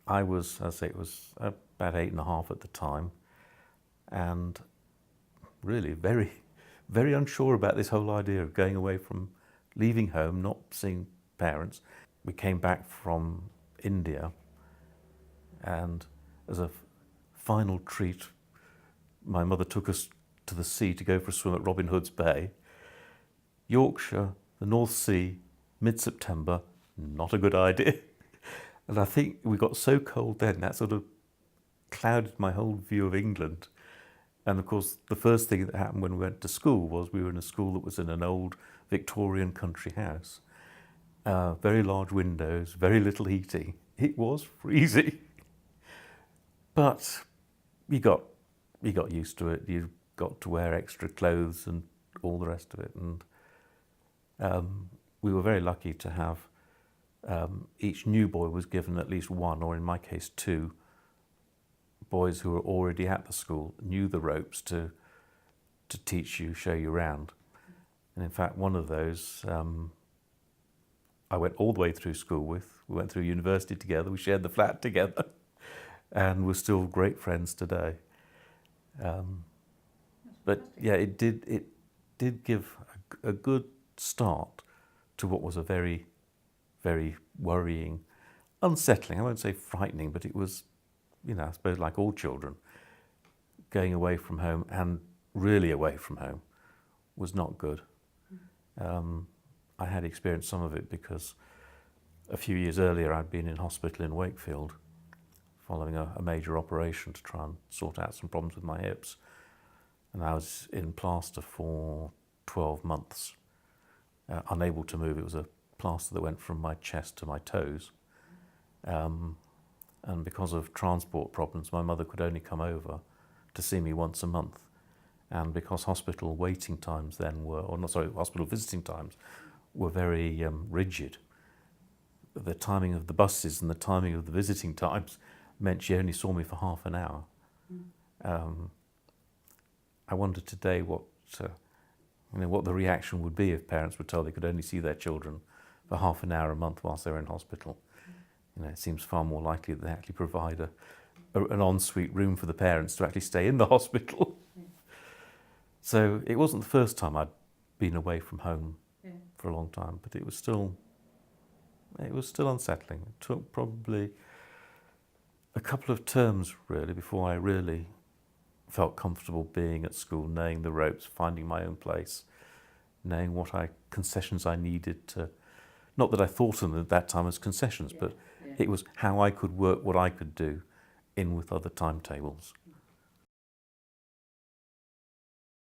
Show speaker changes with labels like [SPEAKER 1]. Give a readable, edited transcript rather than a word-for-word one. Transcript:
[SPEAKER 1] I was, as I say, it was about 8.5 at the time, and really very, very unsure about this whole idea of going away from, leaving home, not seeing parents. We came back from India, and as a final treat, my mother took us to the sea to go for a swim at Robin Hood's Bay. Yorkshire, the North Sea, mid-September, not a good idea. And I think we got so cold then, that sort of clouded my whole view of England. And of course, the first thing that happened when we went to school was we were in a school that was in an old Victorian country house. Very large windows, very little heating. It was freezing. But you got used to it. You got to wear extra clothes and all the rest of it. And we were very lucky to have each new boy was given at least one, or in my case, two boys who were already at the school, knew the ropes to teach you, show you around. And in fact, one of those I went all the way through school with. We went through university together, we shared the flat together, and we're still great friends today. But yeah, it did give a good start to what was a very, very worrying, unsettling, I won't say frightening, but it was, you know, I suppose like all children, going away from home, and really away from home, was not good. I had experienced some of it because a few years earlier I'd been in hospital in Wakefield following a major operation to try and sort out some problems with my hips. And I was in plaster for 12 months, unable to move. It was a plaster that went from my chest to my toes. And because of transport problems, my mother could only come over to see me once a month. And because hospital waiting times then were, or not, sorry, hospital visiting times were very rigid, the timing of the buses and the timing of the visiting times meant she only saw me for half an hour. I wonder today what the reaction would be if parents were told they could only see their children for half an hour a month whilst they were in hospital. You know, it seems far more likely that they actually provide an ensuite room for the parents to actually stay in the hospital. So it wasn't the first time I'd been away from home for a long time, but it was still unsettling. It took probably a couple of terms really before I really felt comfortable being at school, knowing the ropes, finding my own place, knowing what concessions I needed to, not that I thought of them at that time as concessions, but it was how I could work what I could do in with other timetables.